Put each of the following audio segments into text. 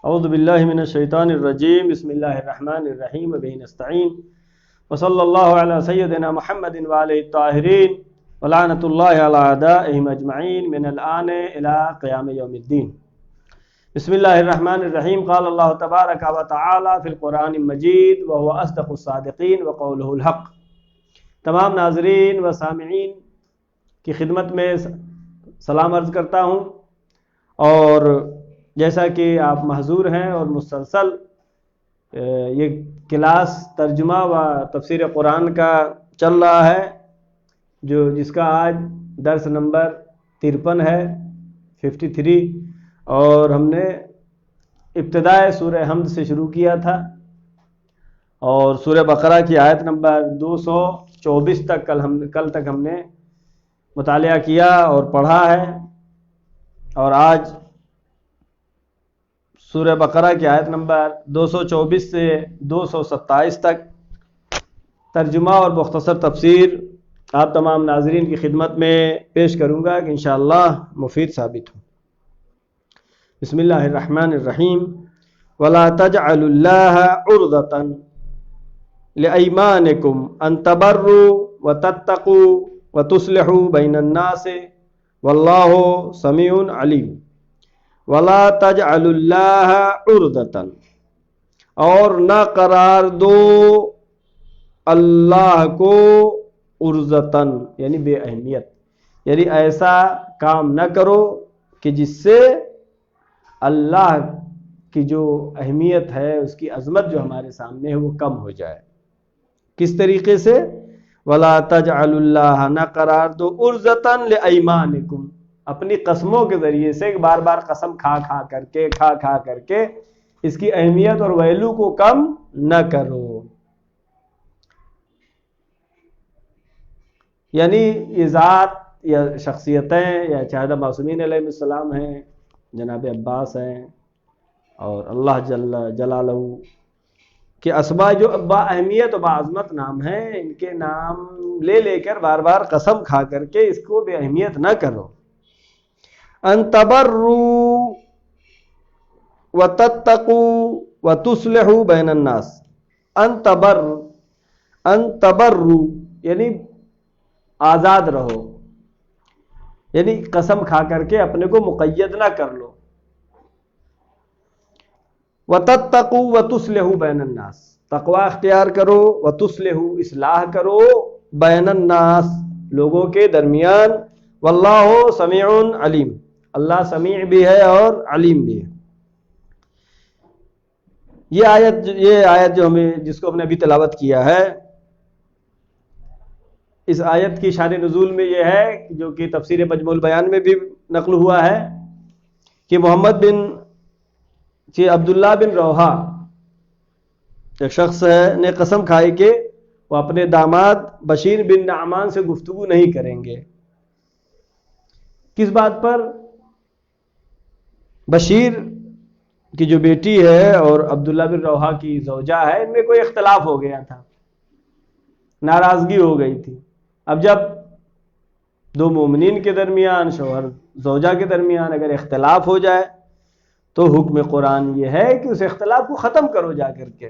اعوذ باللہ من الشیطان الرجیم بسم اللہ الرحمن الرحیم وبہ نستعین وصلی اللہ علی سیدنا محمد وآلہ الطاہرین ولعنۃ اللہ علی اعدائہم اجمعین من الآن الی قیام یوم الدین۔ بسم اللہ الرحمن الرحیم۔ قال اللہ تبارک و تعالی فی القرآن المجید وهو اصدق الصادقین وقولہ الحق۔ تمام ناظرین و سامعین کی خدمت میں سلام عرض کرتا ہوں، اور جیسا کہ آپ محظور ہیں اور مسلسل یہ کلاس ترجمہ و تفسیر قرآن کا چل رہا ہے، جس کا آج درس نمبر 53 ہے 53، اور ہم نے ابتدائے سورہ حمد سے شروع کیا تھا، اور سورہ بقرہ کی آیت نمبر 224 تک کل تک ہم نے مطالعہ کیا اور پڑھا ہے، اور آج سورہ بقرہ کی آیت نمبر 224 سے 227 تک ترجمہ اور مختصر تفسیر آپ تمام ناظرین کی خدمت میں پیش کروں گا کہ انشاءاللہ مفید ثابت ہو۔ بسم اللہ الرحمن الرحیم۔ وَلَا تَجْعَلُوا اللَّهَ عُرْضَةً لِأَيْمَانِكُمْ أَن تَبَرُّوا وَتَتَّقُوا وَتُصْلِحُوا بَيْنَ النَّاسِ وَاللَّهُ سَمِيعٌ عَلِيمٌ۔ وَلَا تَجْعَلُوا اللَّهَ عُرْضَةً، اور نہ قرار دو اللہ کو عرضتاً یعنی بے اہمیت، یعنی ایسا کام نہ کرو کہ جس سے اللہ کی جو اہمیت ہے، اس کی عظمت جو ہمارے سامنے ہے وہ کم ہو جائے۔ کس طریقے سے؟ وَلَا تَجْعَلُوا اللَّهَ، نہ قرار دو عُرْضَةً لِأَيْمَانِكُمْ، اپنی قسموں کے ذریعے سے بار بار قسم کھا کر کے اس کی اہمیت اور ویلو کو کم نہ کرو۔ یعنی یہ ذات یا شخصیتیں یا چاہدہ معصومین علیہ السلام ہیں، جناب عباس ہیں، اور اللہ جل جلالہ کے اسماء جو با اہمیت و با عظمت نام ہیں، ان کے نام لے کر بار بار قسم کھا کر کے اس کو بے اہمیت نہ کرو۔ ان تبروا وتتقوا وتصلحوا بین الناس۔ ان تبروا یعنی آزاد رہو، یعنی قسم کھا کر کے اپنے کو مقید نہ کر لو۔ وتتقوا وتصلحوا بین الناس، تقوی اختیار کرو، وتصلحوا اصلاح کرو، بین الناس لوگوں کے درمیان، واللہ سمیع علیم، اللہ سمیع بھی ہے اور علیم بھی ہے۔ یہ آیت جو جس کو ہم نے ابھی تلاوت کیا ہے، اس آیت کی شان نزول میں یہ ہے جو کہ تفسیر مجموع البیان میں بھی نقل ہوا ہے کہ عبداللہ بن روحہ ایک شخص نے قسم کھائی کہ وہ اپنے داماد بشیر بن نعمان سے گفتگو نہیں کریں گے۔ کس بات پر؟ بشیر کی جو بیٹی ہے اور عبداللہ بن روحہ کی زوجہ ہے، ان میں کوئی اختلاف ہو گیا تھا، ناراضگی ہو گئی تھی۔ اب جب دو مومنین کے درمیان، شوہر زوجہ کے درمیان اگر اختلاف ہو جائے تو حکم قرآن یہ ہے کہ اس اختلاف کو ختم کرو جا کر کے۔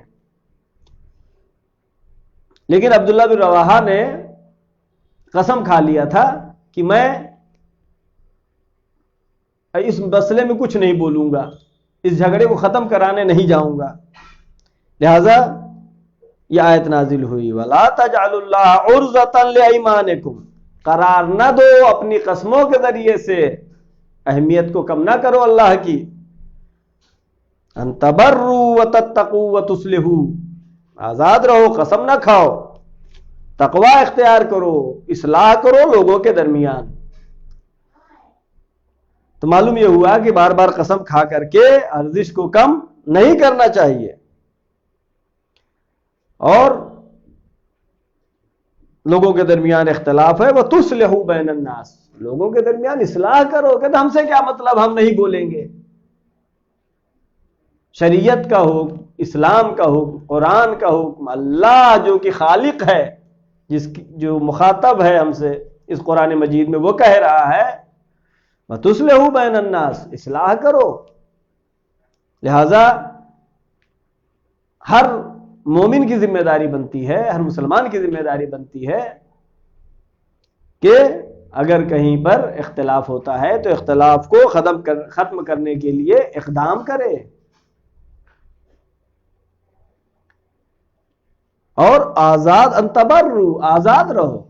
لیکن عبداللہ بن رواحہ نے قسم کھا لیا تھا کہ میں اس مسئلے میں کچھ نہیں بولوں گا، اس جھگڑے کو ختم کرانے نہیں جاؤں گا، لہذا یہ آیت نازل ہوئی۔ وَلَا تَجْعَلُوا اللَّهَ عُرْضَةً لِأَيْمَانِكُمْ، قرار نہ دو اپنی قسموں کے ذریعے سے، اہمیت کو کم نہ کرو اللہ کی۔ ان تبروا وتتقوا وتصلحوا، آزاد رہو، قسم نہ کھاؤ، تقوی اختیار کرو، اصلاح کرو لوگوں کے درمیان۔ تو معلوم یہ ہوا کہ بار بار قسم کھا کر کے ارزش کو کم نہیں کرنا چاہیے، اور لوگوں کے درمیان اختلاف ہے، وَتُصْلِحُوا بَيْنَ النَّاسِ، لوگوں کے درمیان اصلاح کرو۔ کہ ہم سے کیا مطلب، ہم نہیں بولیں گے۔ شریعت کا حکم، اسلام کا حکم، قرآن کا حکم، اللہ جو کہ خالق ہے، جو مخاطب ہے ہم سے اس قرآن مجید میں، وہ کہہ رہا ہے وَتُصْلِحُوا بَيْنَ النَّاسِ، اصلاح کرو، لہذا ہر مومن کی ذمہ داری بنتی ہے، ہر مسلمان کی ذمہ داری بنتی ہے کہ اگر کہیں پر اختلاف ہوتا ہے تو اختلاف کو ختم کرنے کے لیے اقدام کرے اور آزاد انتبرو، آزاد رہو.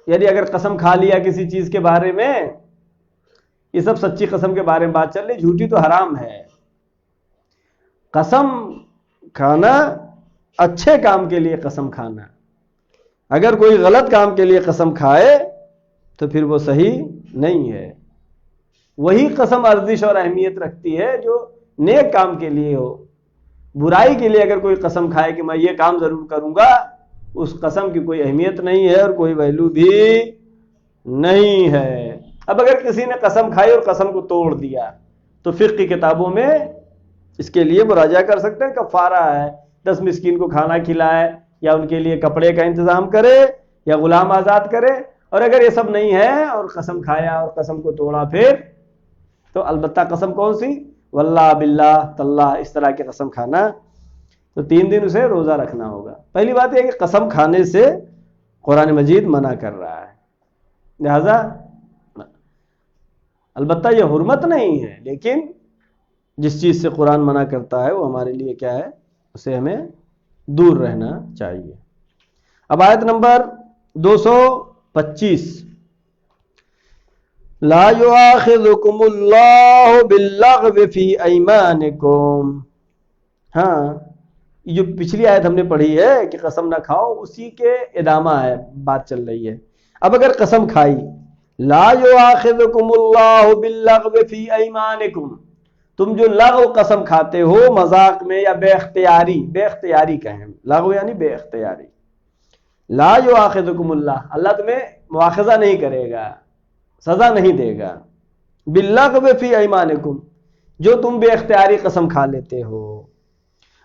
یعنی اگر قسم کھا لیا کسی چیز کے بارے میں، یہ سب سچی قسم کے بارے میں بات چل رہی، جھوٹی تو حرام ہے. قسم کھانا اچھے کام کے لیے قسم کھانا، اگر کوئی غلط کام کے لیے قسم کھائے تو پھر وہ صحیح نہیں ہے. وہی قسم ارزش اور اہمیت رکھتی ہے جو نیک کام کے لیے ہو. برائی کے لیے اگر کوئی قسم کھائے کہ میں یہ کام ضرور کروں گا، اس قسم کی کوئی اہمیت نہیں ہے اور کوئی ویلو بھی نہیں ہے. اب اگر کسی نے قسم کھائی اور قسم کو توڑ دیا تو فقہ کی کتابوں میں اس کے لیے مراجعہ کر سکتے ہیں، کفارہ ہے، 10 مسکین کو کھانا کھلائے یا ان کے لیے کپڑے کا انتظام کرے یا غلام آزاد کرے. اور اگر یہ سب نہیں ہے اور قسم کھایا اور قسم کو توڑا پھر تو البتہ قسم کون سی؟ واللہ باللہ تاللہ، اس طرح کی قسم کھانا. تو 3 دن اسے روزہ رکھنا ہوگا. پہلی بات یہ کہ قسم کھانے سے قرآن مجید منع کر رہا ہے، لہذا البتہ یہ حرمت نہیں ہے، لیکن جس چیز سے قرآن منع کرتا ہے وہ ہمارے لیے کیا ہے، اسے ہمیں دور رہنا چاہیے. اب آیت نمبر 225، لا یؤاخذکم اللہ باللغو فی ایمانکم. ہاں، جو پچھلی آیت ہم نے پڑھی ہے کہ قسم نہ کھاؤ، اسی کے ادامہ ہے، بات چل رہی ہے. اب اگر قسم کھائی، لا یؤاخذکم اللہ باللغو فی ایمانکم، تم جو لغو قسم کھاتے ہو مذاق میں یا بے اختیاری کہیں، لغو یعنی بے اختیاری. لا یؤاخذکم اللہ، اللہ تمہیں مواخذہ نہیں کرے گا، سزا نہیں دے گا. باللغو فی ایمانکم، جو تم بے اختیاری قسم کھا لیتے ہو.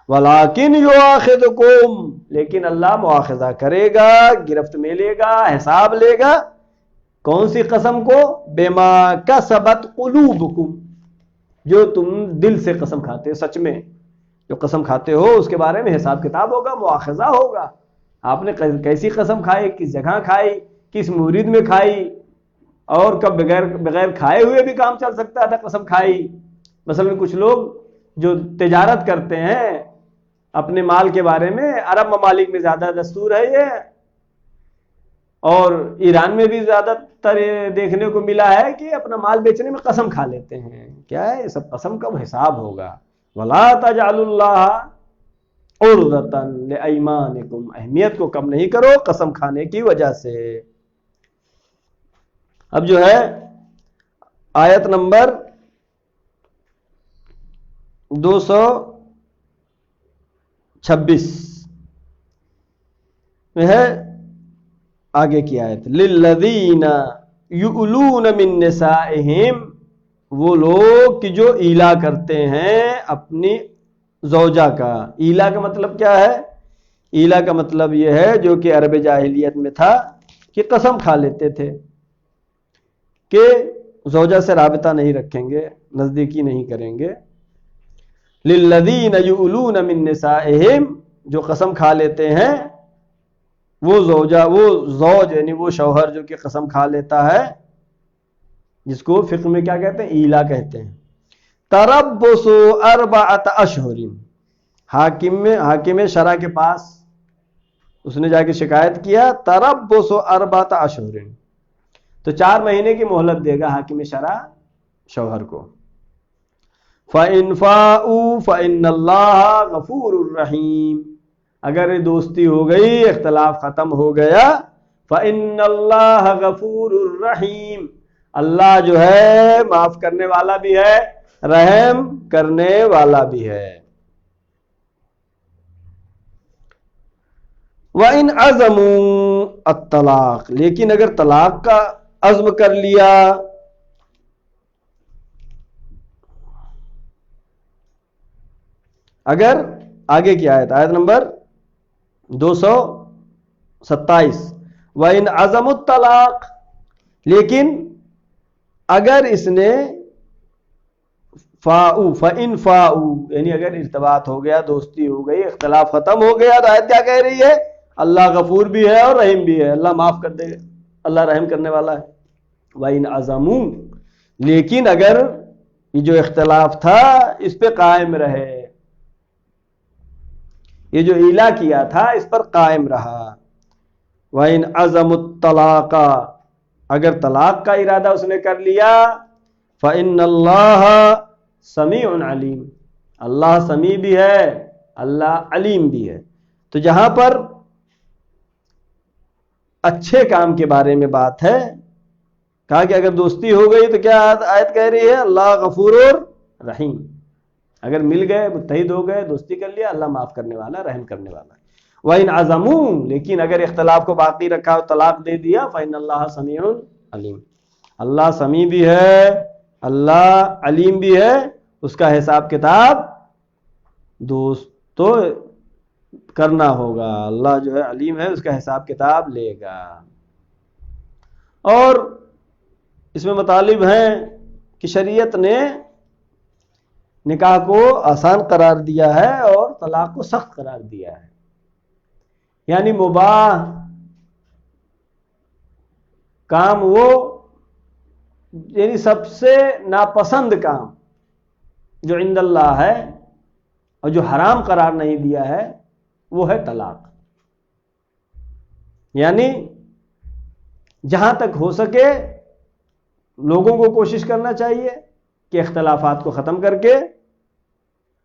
ولیکن یؤاخذکم، لیکن اللہ مواخذہ کرے گا، گرفت میں لے گا، حساب لے گا. کون سی قسم کو؟ بما کسبت قلوبکم، جو تم دل سے قسم کھاتے ہو، سچ میں جو قسم کھاتے ہو اس کے بارے میں حساب کتاب ہوگا، مواخذہ ہوگا. آپ نے کیسی قسم کھائی، کس جگہ کھائی، کس مورد میں کھائی، اور کب بغیر کھائے ہوئے بھی کام چل سکتا تھا قسم کھائی. مثلا کچھ لوگ جو تجارت کرتے ہیں اپنے مال کے بارے میں، عرب ممالک میں زیادہ دستور ہے یہ، اور ایران میں بھی زیادہ تر دیکھنے کو ملا ہے کہ اپنا مال بیچنے میں قسم کھا لیتے ہیں. کیا ہے یہ سب؟ قسم کا حساب ہوگا. وَلَا تَجْعَلُوا اللَّهَ عُرْضَةً لِأَيْمَانِكُمْ، اہمیت کو کم نہیں کرو قسم کھانے کی وجہ سے. اب جو ہے آیت نمبر 226 میں ہے آگے کی آیت، لِلَّذِينَ يُؤْلُونَ مِن نِّسَائِهِمْ، وہ لوگ کہ جو ایلا کرتے ہیں اپنی زوجہ کا. ایلا کا مطلب کیا ہے؟ ایلا کا مطلب یہ ہے جو کہ عرب جاہلیت میں تھا کہ قسم کھا لیتے تھے کہ زوجہ سے رابطہ نہیں رکھیں گے، نزدیکی نہیں کریں گے. للذین یؤلون من نسائہم، جو قسم کھا لیتے ہیں، وہ زوج یعنی وہ شوہر جو کہ قسم کھا لیتا ہے، جس کو فقہ میں کیا کہتے ہیں؟ ایلا کہتے ہیں. تربص 4 اشہر، حاکم شرع کے پاس اس نے جا کے شکایت کیا، تربص 4 اشہر، تو 4 مہینے کی مہلت دے گا حاکم شرع شوہر کو. فَإِنْ فَاءُوا فَإِنَّ اللَّهَ غَفُورٌ رَحِيمٌ، اگر دوستی ہو گئی، اختلاف ختم ہو گیا، فَإِنَّ اللَّهَ غَفُورٌ رَحِيمٌ، اللہ جو ہے معاف کرنے والا بھی ہے، رحم کرنے والا بھی ہے. وَإِنْ عَزَمُوا الطلاق، لیکن اگر طلاق کا عزم کر لیا، اگر آگے کی آیت نمبر 227، وَإِنْ عَزَمُوا الطلاق، لیکن اگر اس نے فاؤ فإن فاؤ یعنی اگر ارتباط ہو گیا، دوستی ہو گئی، اختلاف ختم ہو گیا، تو آیت کیا کہہ رہی ہے؟ اللہ غفور بھی ہے اور رحیم بھی ہے، اللہ معاف کر دے گا، اللہ رحم کرنے والا ہے۔ وَإِنْ عَزَمُوا لیکن اگر یہ جو اختلاف تھا اس پہ قائم رہے، یہ جو ایلا کیا تھا اس پر قائم رہا۔ وَإِنْ عَزَمُوا الطَّلَاقَ اگر طلاق کا ارادہ اس نے کر لیا، فَإِنَّ اللَّهَ سمیع علیم اللہ سمیع بھی ہے، اللہ علیم بھی ہے۔ تو جہاں پر اچھے کام کے بارے میں بات ہے، کہا کہ اگر دوستی ہو گئی تو کیا آیت کہہ رہی ہے؟ اللہ غفور اور رحیم، اگر مل گئے، متحد ہو گئے، دوستی کر لیا، اللہ معاف کرنے والا، رحم کرنے والا ہے۔ وَإِنْ عَزَمُوا لیکن اگر اختلاف کو باقی رکھا اور طلاق دے دیا، فَإِنَّ اللَّهَ سَمِيعٌ علیم اللہ سمیع بھی ہے، اللہ علیم بھی ہے، اس کا حساب کتاب دوست تو کرنا ہوگا، اللہ جو ہے علیم ہے، اس کا حساب کتاب لے گا۔ اور اس میں مطالب ہیں کہ شریعت نے نکاح کو آسان قرار دیا ہے اور طلاق کو سخت قرار دیا ہے، یعنی مباح کام وہ یعنی سب سے ناپسند کام جو عند اللہ ہے اور جو حرام قرار نہیں دیا ہے وہ ہے طلاق۔ یعنی جہاں تک ہو سکے لوگوں کو کوشش کرنا چاہیے کہ اختلافات کو ختم کر کے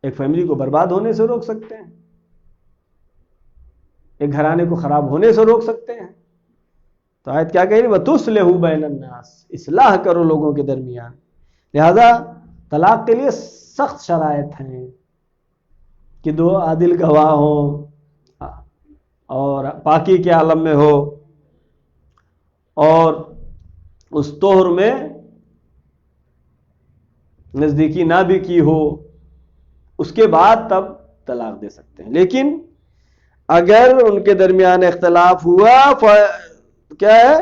ایک فیملی کو برباد ہونے سے روک سکتے ہیں، ایک گھرانے کو خراب ہونے سے روک سکتے ہیں۔ تو آیت کیا کہہ رہی ہے؟ وَتُصْلِحُ بَيْنَ النَّاسِ اصلاح کرو لوگوں کے درمیان۔ لہذا طلاق کے لیے سخت شرائط ہیں کہ 2 عادل گواہ ہوں اور پاکی کے عالم میں ہو اور اس طہر میں نزدیکی نہ بھی کی ہو، اس کے بعد تب طلاق دے سکتے ہیں۔ لیکن اگر ان کے درمیان اختلاف ہوا کیا ہے؟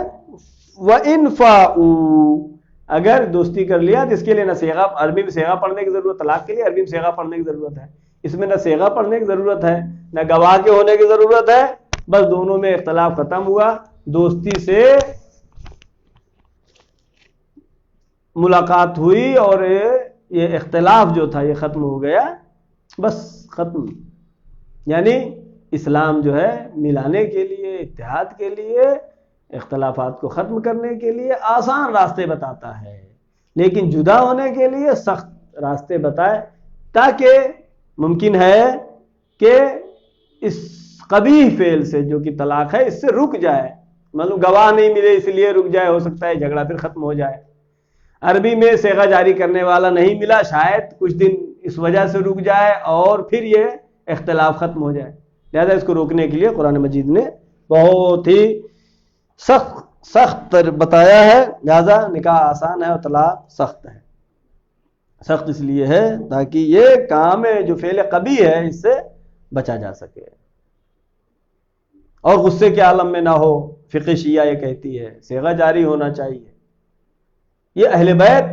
وَإِنْ فَاءُوا اگر دوستی کر لیا، جس کے لیے نہ صیغہ عربی میں صیغہ پڑھنے کی ضرورت، طلاق کے لیے عربی میں صیغہ پڑھنے کی ضرورت ہے، اس میں نہ صیغہ پڑھنے کی ضرورت ہے نہ گواہ کے ہونے کی ضرورت ہے، بس دونوں میں اختلاف ختم ہوا، دوستی سے ملاقات ہوئی اور یہ اختلاف جو تھا یہ ختم ہو گیا، بس ختم۔ یعنی اسلام جو ہے ملانے کے لیے، اتحاد کے لیے، اختلافات کو ختم کرنے کے لیے آسان راستے بتاتا ہے، لیکن جدا ہونے کے لیے سخت راستے بتائے، تاکہ ممکن ہے کہ اس قبیح فعل سے جو کہ طلاق ہے اس سے رک جائے۔ مطلب گواہ نہیں ملے اس لیے رک جائے، ہو سکتا ہے جھگڑا پھر ختم ہو جائے۔ عربی میں صیغہ جاری کرنے والا نہیں ملا، شاید کچھ دن اس وجہ سے رک جائے اور پھر یہ اختلاف ختم ہو جائے۔ لہذا اس کو روکنے کے لیے قرآن مجید نے بہت ہی سخت بتایا ہے۔ لہذا نکاح آسان ہے اور طلاق سخت ہے۔ سخت اس لیے ہے تاکہ یہ کام ہے جو فعل قبیح ہے اس سے بچا جا سکے اور غصے کے عالم میں نہ ہو۔ فقہ شیعہ یہ کہتی ہے صیغہ جاری ہونا چاہیے۔ یہ اہل بیت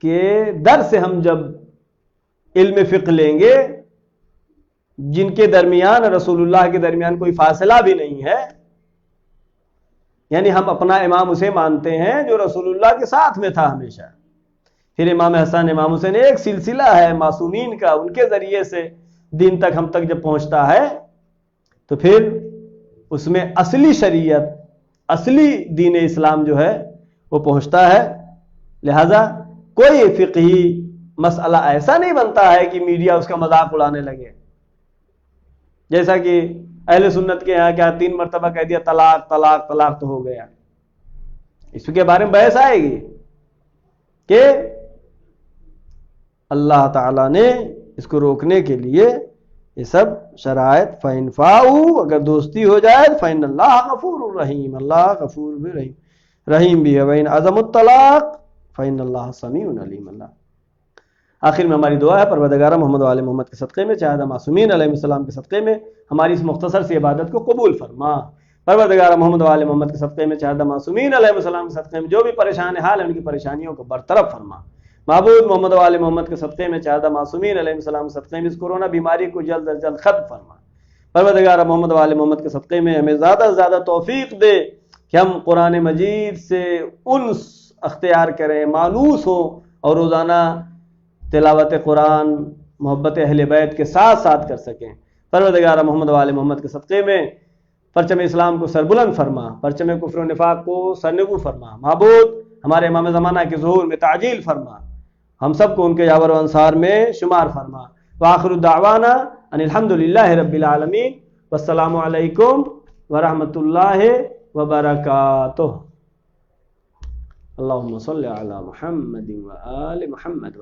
کے در سے ہم جب علم فقہ لیں گے، جن کے درمیان رسول اللہ کے درمیان کوئی فاصلہ بھی نہیں ہے، یعنی ہم اپنا امام اسے مانتے ہیں جو رسول اللہ کے ساتھ میں تھا ہمیشہ، پھر امام حسن، امام حسین، ایک سلسلہ ہے معصومین کا، ان کے ذریعے سے دین تک ہم تک جب پہنچتا ہے تو پھر اس میں اصلی شریعت، اصلی دین اسلام جو ہے وہ پہنچتا ہے۔ لہذا کوئی فقہی مسئلہ ایسا نہیں بنتا ہے کہ میڈیا اس کا مذاق اڑانے لگے، جیسا کہ اہل سنت کے یہاں کیا 3 مرتبہ کہہ دیا طلاق طلاق طلاق تو ہو گیا۔ اس کے بارے میں بحث آئے گی کہ اللہ تعالیٰ نے اس کو روکنے کے لیے یہ سب شرائط، فَإِنْ فَاءُوا اگر دوستی ہو جائے، فَإِنَّ اللَّهَ غَفُورٌ رَحِيمٌ اللہ غفور بھی رحیم بھی ہے، وَإِنْ عَزَمُوا الطَّلَاقَ فَإِنَّ اللَّهَ سَمِيعٌ عَلِيمٌ اللہ۔ آخر میں ہماری دعا ہے پروردگارہ محمد و آل محمد کے صدقے میں، چاہدہ معصومین علیہ السلام کے صدقے میں ہماری اس مختصر سی عبادت کو قبول فرما۔ پروردگارہ محمد و آل محمد کے صدقے میں، چاہدہ معصومین علیہ السلام کے صدقے میں جو بھی پریشان حال ہیں ان کی پریشانیوں کو برطرف فرما۔ معبود محمد و آل محمد کے صدقے میں چاہدہ معصومین علیہ السلام صدقے میں اس کورونا بیماری کو جلد از جلد ختم فرما۔ پروردگار محمد و آل محمد کے صدقے میں ہمیں زیادہ سے زیادہ توفیق دے کہ ہم قرآن مجید سے انس اختیار کریں، مانوس ہوں اور روزانہ تلاوت قرآن محبت اہل بیت کے ساتھ ساتھ کر سکیں۔ پروردگار محمد و آل محمد کے صدقے میں پرچم اسلام کو سربلند فرما، پرچم کفر و نفاق کو سرنگو فرما۔ معبود ہمارے امام زمانہ کے ظہور میں تعجیل فرما، ہم سب کو ان کے یاور و انصار میں شمار فرما۔ وآخر دعوانا ان الحمدللہ رب العالمین، والسلام علیکم ورحمۃ اللہ وبرکاتہ۔ اللہم صلی علی محمد وآل محمد